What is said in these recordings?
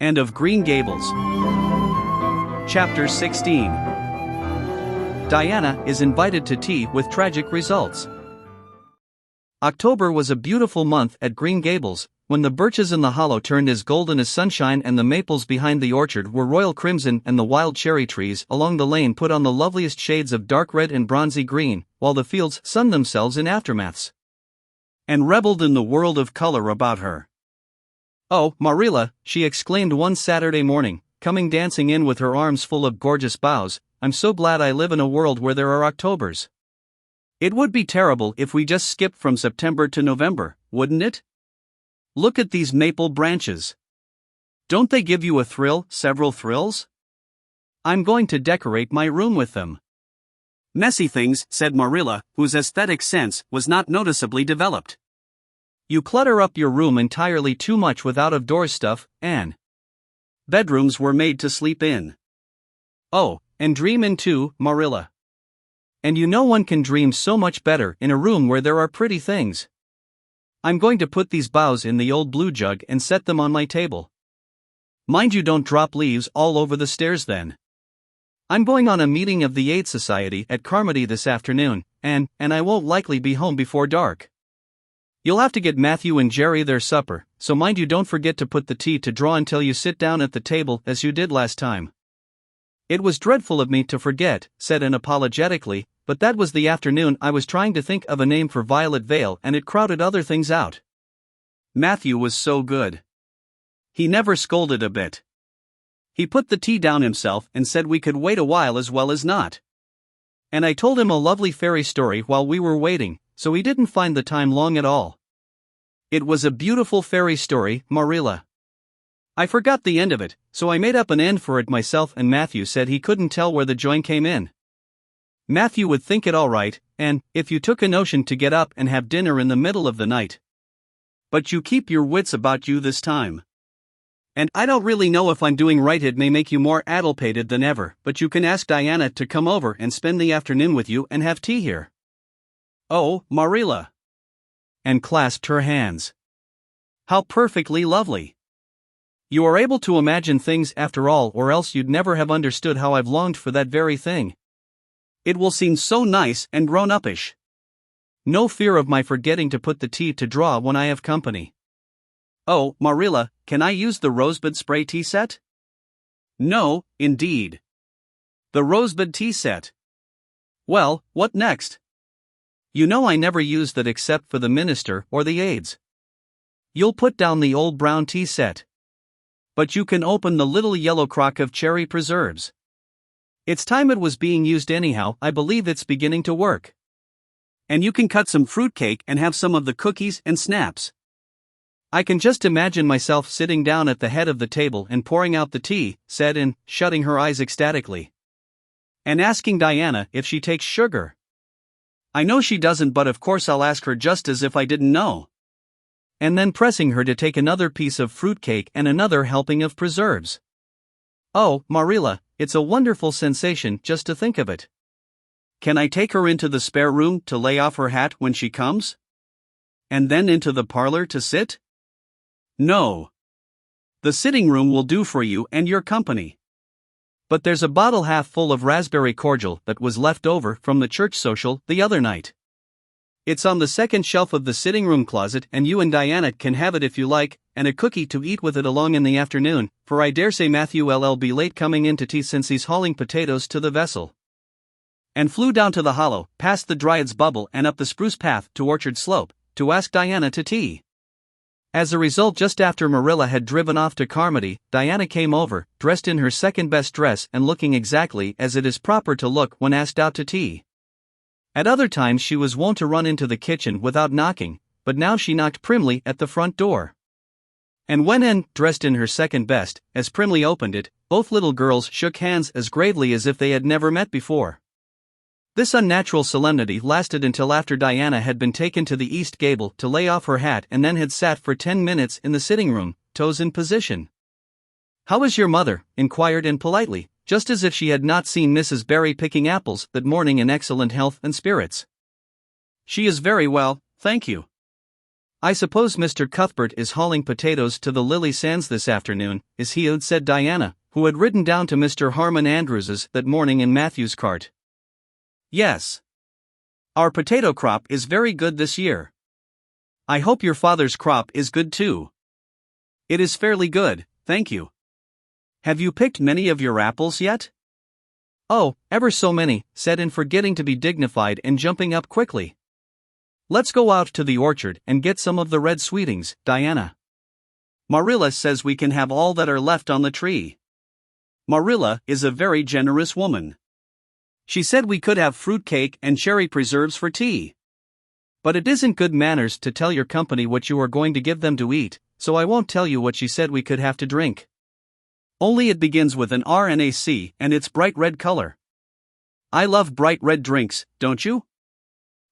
and of Green Gables. Chapter 16. Diana is invited to tea with tragic results. October was a beautiful month at Green Gables, when the birches in the hollow turned as golden as sunshine and the maples behind the orchard were royal crimson and the wild cherry trees along the lane put on the loveliest shades of dark red and bronzy green, while the fields sunned themselves in aftermaths and reveled in the world of color about her. "Oh, Marilla," she exclaimed one Saturday morning, coming dancing in with her arms full of gorgeous boughs, "I'm so glad I live in a world where there are Octobers. It would be terrible if we just skipped from September to November, wouldn't it? Look at these maple branches. Don't they give you a thrill, several thrills? I'm going to decorate my room with them." "Messy things," said Marilla, whose aesthetic sense was not noticeably developed. "You clutter up your room entirely too much with out-of-doors stuff, Anne. Bedrooms were made to sleep in. Oh, and dream in too, Marilla. And you know one can dream so much better in a room where there are pretty things. I'm going to put these boughs in the old blue jug and set them on my table. Mind you don't drop leaves all over the stairs then. I'm going on a meeting of the Aid Society at Carmody this afternoon, and I won't likely be home before dark. You'll have to get Matthew and Jerry their supper, so mind you don't forget to put the tea to draw until you sit down at the table as you did last time." "It was dreadful of me to forget," said Anne apologetically, "but that was the afternoon I was trying to think of a name for Violet Vale and it crowded other things out. Matthew was so good. He never scolded a bit. He put the tea down himself and said we could wait a while as well as not. And I told him a lovely fairy story while we were waiting, so he didn't find the time long at all. It was a beautiful fairy story, Marilla. I forgot the end of it, so I made up an end for it myself and Matthew said he couldn't tell where the join came in. Matthew would think it all right, and if you took a notion to get up and have dinner in the middle of the night. But you keep your wits about you this time. And I don't really know if I'm doing right. It may make you more addlepated than ever, but you can ask Diana to come over and spend the afternoon with you and have tea here." "Oh, Marilla," and clasped her hands. "How perfectly lovely. You are able to imagine things after all, or else you'd never have understood how I've longed for that very thing. It will seem so nice and grown-uppish. No fear of my forgetting to put the tea to draw when I have company. Oh, Marilla, can I use the rosebud spray tea set?" "No, indeed. The rosebud tea set. Well, what next? You know I never use that except for the minister or the aides. You'll put down the old brown tea set. But you can open the little yellow crock of cherry preserves. It's time it was being used anyhow. I believe it's beginning to work. And you can cut some fruitcake and have some of the cookies and snaps. I can just imagine myself sitting down at the head of the table and pouring out the tea," said Anne, shutting her eyes ecstatically. "And asking Diana if she takes sugar. I know she doesn't, but of course I'll ask her just as if I didn't know. And then pressing her to take another piece of fruitcake and another helping of preserves. Oh, Marilla, it's a wonderful sensation just to think of it. Can I take her into the spare room to lay off her hat when she comes? And then into the parlor to sit? No. The sitting room will do for you and your company. But there's a bottle half full of raspberry cordial that was left over from the church social the other night. It's on the second shelf of the sitting room closet and you and Diana can have it if you like, and a cookie to eat with it along in the afternoon, for I dare say Matthew'll be late coming in to tea since he's hauling potatoes to the vessel." And flew down to the hollow, past the Dryad's Bubble and up the spruce path to Orchard Slope, to ask Diana to tea. As a result, just after Marilla had driven off to Carmody, Diana came over, dressed in her second-best dress and looking exactly as it is proper to look when asked out to tea. At other times she was wont to run into the kitchen without knocking, but now she knocked primly at the front door. And when Anne, dressed in her second-best, as primly opened it, both little girls shook hands as gravely as if they had never met before. This unnatural solemnity lasted until after Diana had been taken to the east gable to lay off her hat and then had sat for 10 minutes in the sitting room, toes in position. "How is your mother?" inquired Anne politely, just as if she had not seen Mrs. Barry picking apples that morning in excellent health and spirits. "She is very well, thank you." "I suppose Mr. Cuthbert is hauling potatoes to the Lily Sands this afternoon, is he?" said Diana, who had ridden down to Mr. Harmon Andrews's that morning in Matthew's cart. "Yes. Our potato crop is very good this year. I hope your father's crop is good too." "It is fairly good, thank you." "Have you picked many of your apples yet?" "Oh, ever so many," said Anne, forgetting to be dignified and jumping up quickly. "Let's go out to the orchard and get some of the red sweetings, Diana. Marilla says we can have all that are left on the tree. Marilla is a very generous woman. She said we could have fruit cake and cherry preserves for tea. But it isn't good manners to tell your company what you are going to give them to eat, so I won't tell you what she said we could have to drink. Only it begins with an R and a C and it's bright red color. I love bright red drinks, don't you?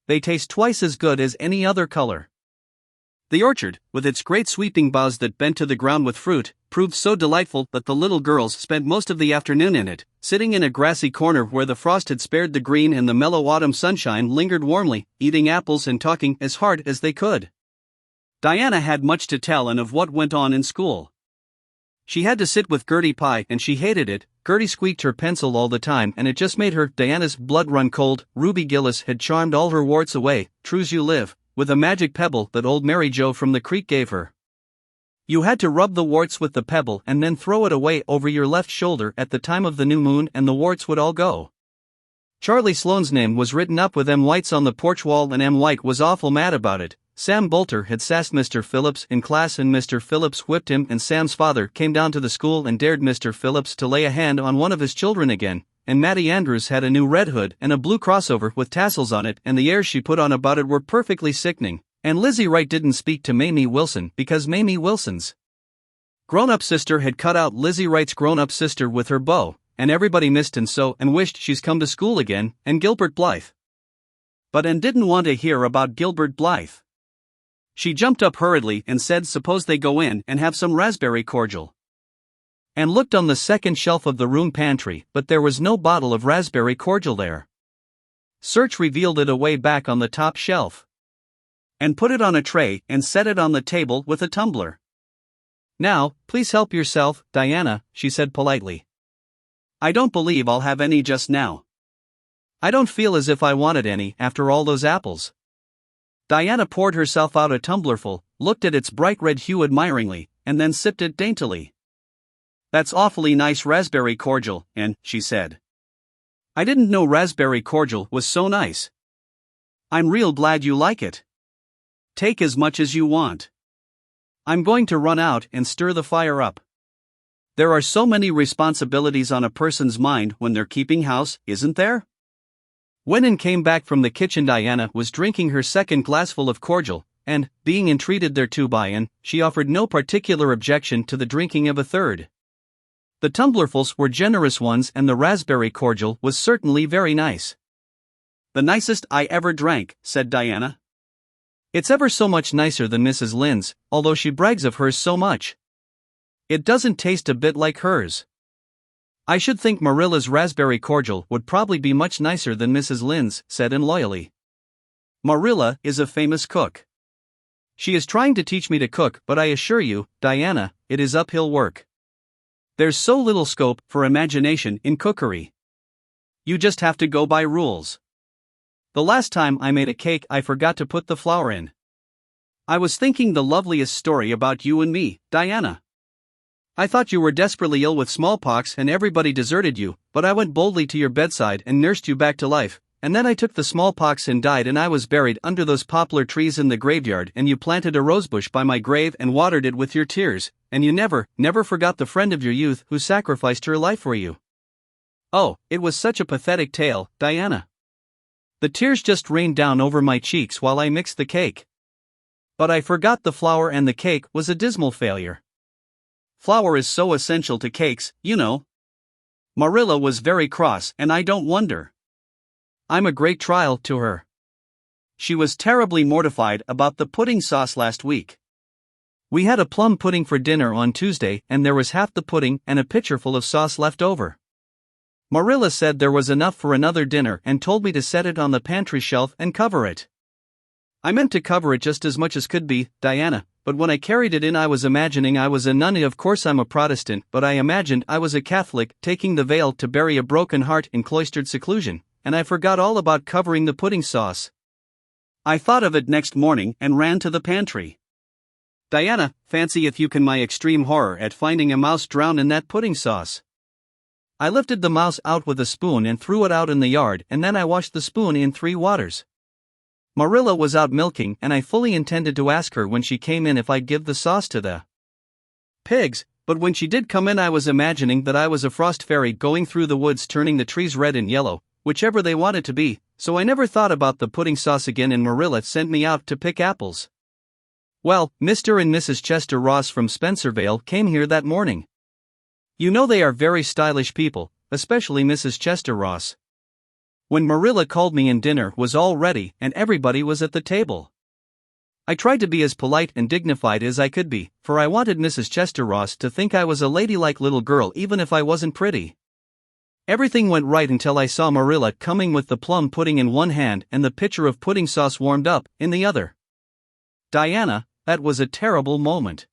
They taste twice as good as any other color." The orchard, with its great sweeping boughs that bent to the ground with fruit, proved so delightful that the little girls spent most of the afternoon in it, sitting in a grassy corner where the frost had spared the green and the mellow autumn sunshine lingered warmly, eating apples and talking as hard as they could. Diana had much to tell and of what went on in school. She had to sit with Gertie Pye and she hated it. Gertie squeaked her pencil all the time and it just made her. Diana's blood run cold. Ruby Gillis had charmed all her warts away, true's you live, with a magic pebble that old Mary Jo from the creek gave her. You had to rub the warts with the pebble and then throw it away over your left shoulder at the time of the new moon and the warts would all go. Charlie Sloane's name was written up with M. White's on the porch wall and M. White was awful mad about it. Sam Bolter had sassed Mr. Phillips in class and Mr. Phillips whipped him and Sam's father came down to the school and dared Mr. Phillips to lay a hand on one of his children again, and Mattie Andrews had a new red hood and a blue crossover with tassels on it and the airs she put on about it were perfectly sickening, and Lizzie Wright didn't speak to Mamie Wilson because Mamie Wilson's grown-up sister had cut out Lizzie Wright's grown-up sister with her bow, and everybody missed and so and wished she's come to school again, and Gilbert Blythe. But Anne didn't want to hear about Gilbert Blythe. She jumped up hurriedly and said suppose they go in and have some raspberry cordial. Anne looked on the second shelf of the room pantry, but there was no bottle of raspberry cordial there. Search revealed it away back on the top shelf. Anne put it on a tray and set it on the table with a tumbler. "Now, please help yourself, Diana," she said politely. "I don't believe I'll have any just now. I don't feel as if I wanted any after all those apples." Diana poured herself out a tumblerful, looked at its bright red hue admiringly, and then sipped it daintily. "That's awfully nice raspberry cordial, Anne," she said. "I didn't know raspberry cordial was so nice. I'm real glad you like it. Take as much as you want. I'm going to run out and stir the fire up. There are so many responsibilities on a person's mind when they're keeping house, isn't there?" When Anne came back from the kitchen, Diana was drinking her second glassful of cordial, and, being entreated thereto by Anne, she offered no particular objection to the drinking of a third. The tumblerfuls were generous ones and the raspberry cordial was certainly very nice. "The nicest I ever drank," said Diana. "It's ever so much nicer than Mrs. Lynde's, although she brags of hers so much. It doesn't taste a bit like hers. I should think Marilla's raspberry cordial would probably be much nicer than Mrs. Lynde's," said Anne loyally. "Marilla is a famous cook. She is trying to teach me to cook, but I assure you, Diana, it is uphill work. There's so little scope for imagination in cookery. You just have to go by rules. The last time I made a cake I forgot to put the flour in. I was thinking the loveliest story about you and me, Diana. I thought you were desperately ill with smallpox and everybody deserted you, but I went boldly to your bedside and nursed you back to life, and then I took the smallpox and died and I was buried under those poplar trees in the graveyard and you planted a rosebush by my grave and watered it with your tears, and you never forgot the friend of your youth who sacrificed her life for you. Oh, it was such a pathetic tale, Diana. The tears just rained down over my cheeks while I mixed the cake. But I forgot the flour and the cake was a dismal failure. Flour is so essential to cakes, you know." Marilla was very cross and I don't wonder. I'm a great trial to her. She was terribly mortified about the pudding sauce last week. We had a plum pudding for dinner on Tuesday and there was half the pudding and a pitcherful of sauce left over. Marilla said there was enough for another dinner and told me to set it on the pantry shelf and cover it. I meant to cover it just as much as could be, Diana, but when I carried it in I was imagining I was a nun. Of course I'm a Protestant, but I imagined I was a Catholic, taking the veil to bury a broken heart in cloistered seclusion, and I forgot all about covering the pudding sauce. I thought of it next morning and ran to the pantry. Diana, fancy if you can my extreme horror at finding a mouse drowned in that pudding sauce. I lifted the mouse out with a spoon and threw it out in the yard, and then I washed the spoon in 3 waters. Marilla was out milking, and I fully intended to ask her when she came in if I'd give the sauce to the pigs, but when she did come in I was imagining that I was a frost fairy going through the woods turning the trees red and yellow, whichever they wanted to be, so I never thought about the pudding sauce again, and Marilla sent me out to pick apples. Well, Mr. and Mrs. Chester Ross from Spencervale came here that morning. You know they are very stylish people, especially Mrs. Chester Ross. When Marilla called me in, dinner was all ready and everybody was at the table. I tried to be as polite and dignified as I could be, for I wanted Mrs. Chester Ross to think I was a ladylike little girl even if I wasn't pretty. Everything went right until I saw Marilla coming with the plum pudding in one hand and the pitcher of pudding sauce warmed up in the other. Diana, that was a terrible moment.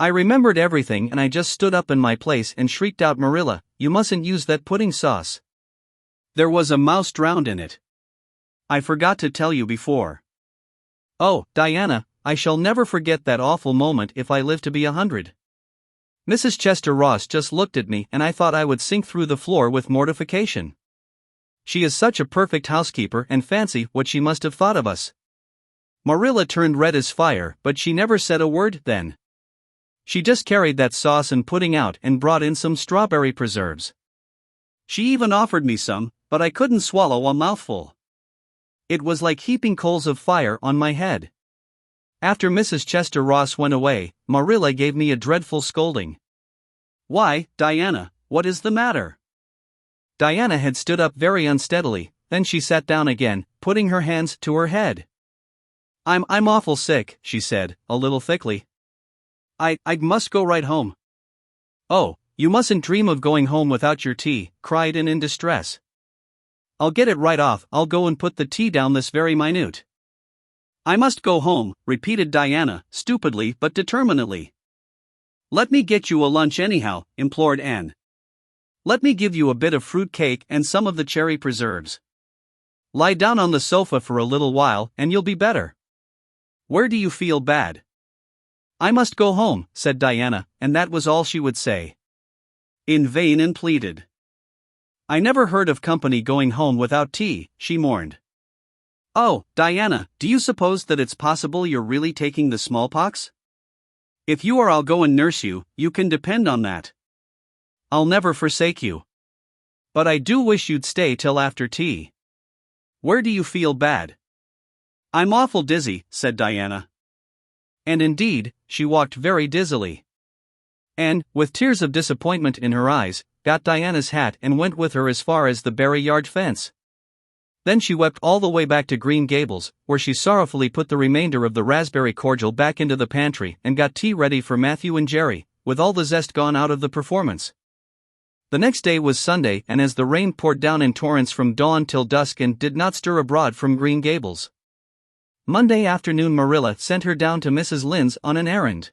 I remembered everything and I just stood up in my place and shrieked out, Marilla, you mustn't use that pudding sauce. There was a mouse drowned in it. I forgot to tell you before. Oh, Diana, I shall never forget that awful moment if I live to be 100. Mrs. Chester Ross just looked at me and I thought I would sink through the floor with mortification. She is such a perfect housekeeper, and fancy what she must have thought of us. Marilla turned red as fire, but she never said a word then. She just carried that sauce and pudding out and brought in some strawberry preserves. She even offered me some, but I couldn't swallow a mouthful. It was like heaping coals of fire on my head. After Mrs. Chester Ross went away, Marilla gave me a dreadful scolding. Why, Diana, what is the matter? Diana had stood up very unsteadily, then she sat down again, putting her hands to her head. I'm awful sick, she said, a little thickly. I must go right home. Oh, you mustn't dream of going home without your tea, cried Anne in distress. I'll get it right off, I'll go and put the tea down this very minute. I must go home, repeated Diana, stupidly but determinedly. Let me get you a lunch anyhow, implored Anne. Let me give you a bit of fruit cake and some of the cherry preserves. Lie down on the sofa for a little while and you'll be better. Where do you feel bad? I must go home, said Diana, and that was all she would say. In vain Anne pleaded. I never heard of company going home without tea, she mourned. Oh, Diana, do you suppose that it's possible you're really taking the smallpox? If you are, I'll go and nurse you, you can depend on that. I'll never forsake you. But I do wish you'd stay till after tea. Where do you feel bad? I'm awful dizzy, said Diana. And indeed, she walked very dizzily. Anne, with tears of disappointment in her eyes, got Diana's hat and went with her as far as the Barry yard fence. Then she wept all the way back to Green Gables, where she sorrowfully put the remainder of the raspberry cordial back into the pantry and got tea ready for Matthew and Jerry, with all the zest gone out of the performance. The next day was Sunday, and as the rain poured down in torrents from dawn till dusk and did not stir abroad from Green Gables, Monday afternoon Marilla sent her down to Mrs. Lynde's on an errand.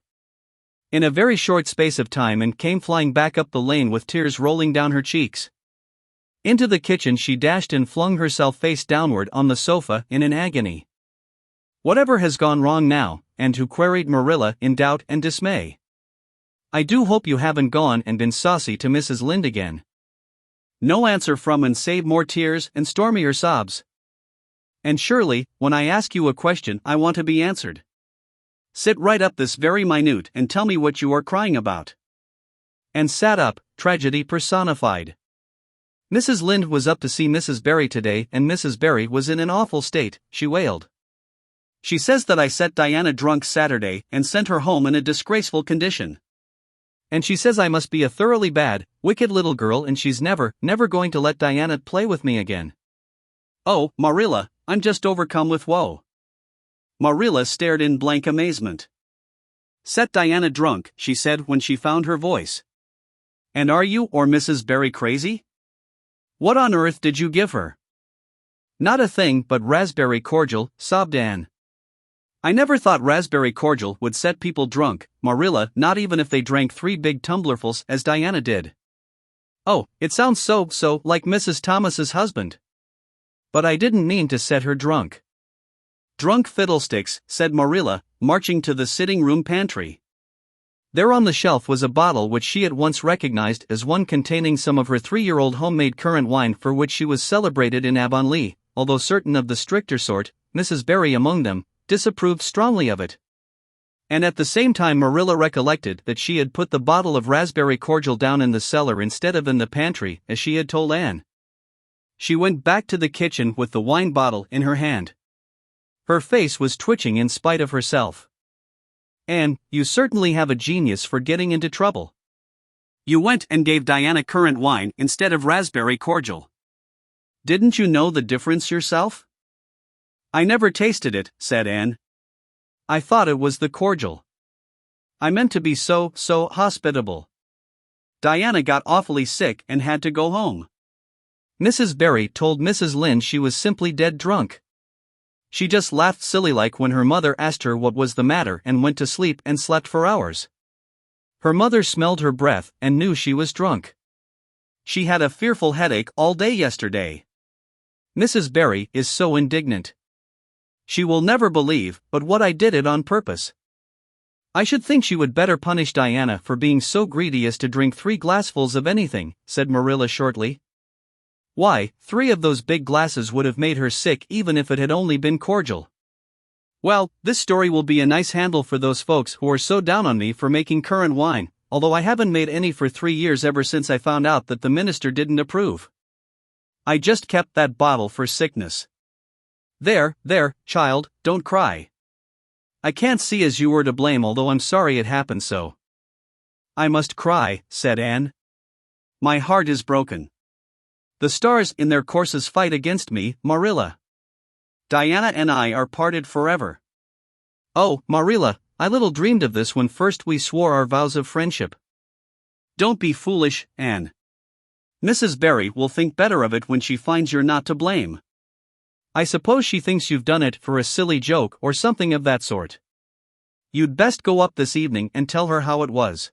In a very short space of time and came flying back up the lane with tears rolling down her cheeks. Into the kitchen she dashed and flung herself face downward on the sofa in an agony. Whatever has gone wrong now? And who? Queried Marilla in doubt and dismay. I do hope you haven't gone and been saucy to Mrs. Lynde again. No answer from Anne save more tears and stormier sobs. And Shirley, when I ask you a question I want to be answered. Sit right up this very minute and tell me what you are crying about. And sat up, tragedy personified. Mrs. Lynde was up to see Mrs. Barry today, and Mrs. Barry was in an awful state, she wailed. She says that I set Diana drunk Saturday and sent her home in a disgraceful condition. And she says I must be a thoroughly bad, wicked little girl, and she's never going to let Diana play with me again. Oh, Marilla, I'm just overcome with woe. Marilla stared in blank amazement. Set Diana drunk, she said when she found her voice. And are you or Mrs. Barry crazy? What on earth did you give her? Not a thing but raspberry cordial, sobbed Anne. I never thought raspberry cordial would set people drunk, Marilla, not even if they drank 3 big tumblerfuls as Diana did. Oh, it sounds so like Mrs. Thomas's husband. But I didn't mean to set her drunk. Drunk fiddlesticks, said Marilla, marching to the sitting room pantry. There on the shelf was a bottle which she at once recognized as one containing some of her 3-year-old homemade currant wine for which she was celebrated in Avonlea, although certain of the stricter sort, Mrs. Barry among them, disapproved strongly of it. And at the same time Marilla recollected that she had put the bottle of raspberry cordial down in the cellar instead of in the pantry, as she had told Anne. She went back to the kitchen with the wine bottle in her hand. Her face was twitching in spite of herself. Anne, you certainly have a genius for getting into trouble. You went and gave Diana currant wine instead of raspberry cordial. Didn't you know the difference yourself? I never tasted it, said Anne. I thought it was the cordial. I meant to be so hospitable. Diana got awfully sick and had to go home. Mrs. Barry told Mrs. Lynde she was simply dead drunk. She just laughed silly-like when her mother asked her what was the matter and went to sleep and slept for hours. Her mother smelled her breath and knew she was drunk. She had a fearful headache all day yesterday. Mrs. Barry is so indignant. She will never believe, but what I did it on purpose. I should think she would better punish Diana for being so greedy as to drink 3 glassfuls of anything, said Marilla shortly. Why, 3 of those big glasses would have made her sick even if it had only been cordial. Well, this story will be a nice handle for those folks who are so down on me for making currant wine, although I haven't made any for 3 years ever since I found out that the minister didn't approve. I just kept that bottle for sickness. There, child, don't cry. I can't see as you were to blame, although I'm sorry it happened so. I must cry, said Anne. My heart is broken. The stars in their courses fight against me, Marilla. Diana and I are parted forever. Oh, Marilla, I little dreamed of this when first we swore our vows of friendship. Don't be foolish, Anne. Mrs. Barry will think better of it when she finds you're not to blame. I suppose she thinks you've done it for a silly joke or something of that sort. You'd best go up this evening and tell her how it was.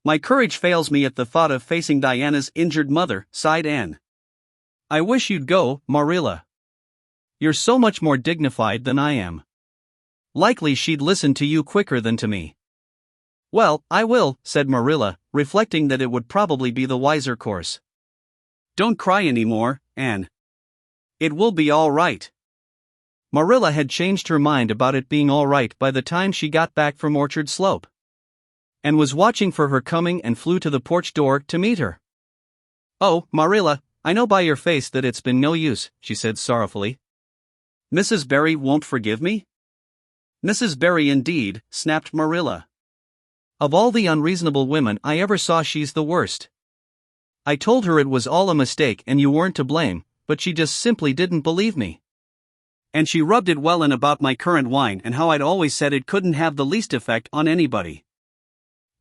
My courage fails me at the thought of facing Diana's injured mother, sighed Anne. I wish you'd go, Marilla. You're so much more dignified than I am. Likely she'd listen to you quicker than to me. Well, I will, said Marilla, reflecting that it would probably be the wiser course. Don't cry anymore, Anne. It will be all right. Marilla had changed her mind about it being all right by the time she got back from Orchard Slope, and was watching for her coming and flew to the porch door to meet her. Oh, Marilla, I know by your face that it's been no use, she said sorrowfully. Mrs. Barry won't forgive me? Mrs. Barry indeed, snapped Marilla. Of all the unreasonable women I ever saw, she's the worst. I told her it was all a mistake and you weren't to blame, but she just simply didn't believe me. And she rubbed it well in about my currant wine and how I'd always said it couldn't have the least effect on anybody.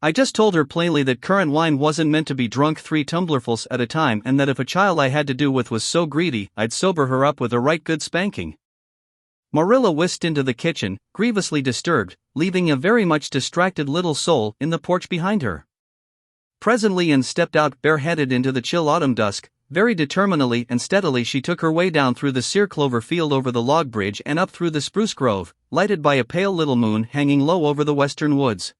I just told her plainly that currant wine wasn't meant to be drunk 3 tumblerfuls at a time, and that if a child I had to do with was so greedy, I'd sober her up with a right good spanking. Marilla whisked into the kitchen, grievously disturbed, leaving a very much distracted little soul in the porch behind her. Presently Anne stepped out bareheaded into the chill autumn dusk. Very determinedly and steadily she took her way down through the sere clover field over the log bridge and up through the spruce grove, lighted by a pale little moon hanging low over the western woods.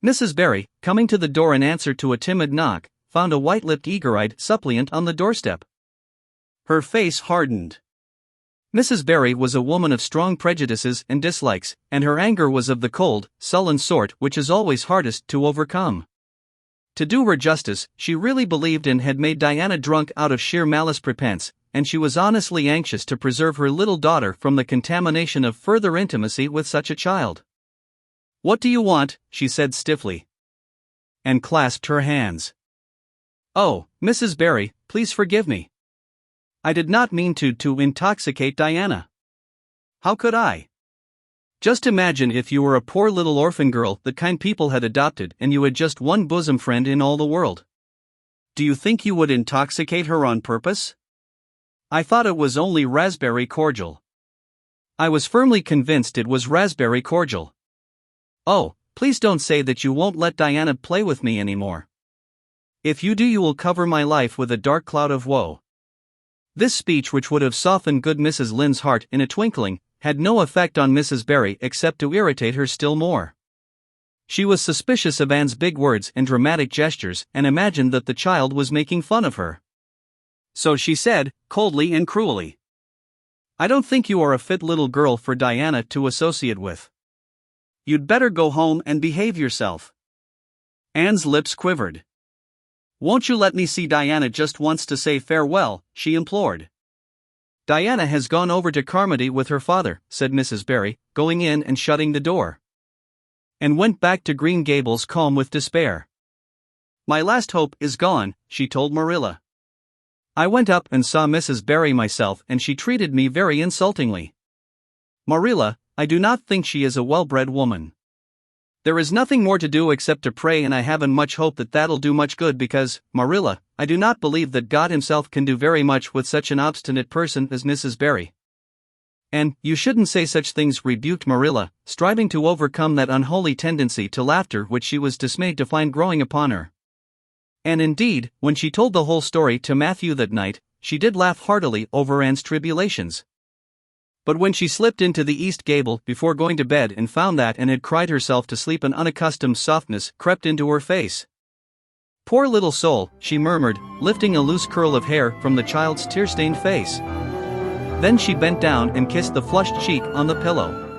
Mrs. Barry, coming to the door in answer to a timid knock, found a white-lipped, eager-eyed suppliant on the doorstep. Her face hardened. Mrs. Barry was a woman of strong prejudices and dislikes, and her anger was of the cold, sullen sort which is always hardest to overcome. To do her justice, she really believed and had made Diana drunk out of sheer malice prepense, and she was honestly anxious to preserve her little daughter from the contamination of further intimacy with such a child. What do you want? She said stiffly, and clasped her hands. Oh, Mrs. Barry, please forgive me. I did not mean to intoxicate Diana. How could I? Just imagine if you were a poor little orphan girl that kind people had adopted and you had just one bosom friend in all the world. Do you think you would intoxicate her on purpose? I thought it was only raspberry cordial. I was firmly convinced it was raspberry cordial. Oh, please don't say that you won't let Diana play with me anymore. If you do, you will cover my life with a dark cloud of woe. This speech, which would have softened good Mrs. Lynde's heart in a twinkling, had no effect on Mrs. Barry except to irritate her still more. She was suspicious of Anne's big words and dramatic gestures and imagined that the child was making fun of her. So she said, coldly and cruelly, "I don't think you are a fit little girl for Diana to associate with. You'd better go home and behave yourself." Anne's lips quivered. "Won't you let me see Diana just once to say farewell?" she implored. "Diana has gone over to Carmody with her father," said Mrs. Barry, going in and shutting the door. And went back to Green Gables calm with despair. "My last hope is gone," she told Marilla. "I went up and saw Mrs. Barry myself and she treated me very insultingly. Marilla, I do not think she is a well-bred woman. There is nothing more to do except to pray, and I haven't much hope that that'll do much good because, Marilla, I do not believe that God himself can do very much with such an obstinate person as Mrs. Barry." "And you shouldn't say such things," rebuked Marilla, striving to overcome that unholy tendency to laughter which she was dismayed to find growing upon her. And indeed, when she told the whole story to Matthew that night, she did laugh heartily over Anne's tribulations. But when she slipped into the east gable before going to bed and found that Anne had cried herself to sleep, an unaccustomed softness crept into her face. "Poor little soul," she murmured, lifting a loose curl of hair from the child's tear-stained face. Then she bent down and kissed the flushed cheek on the pillow.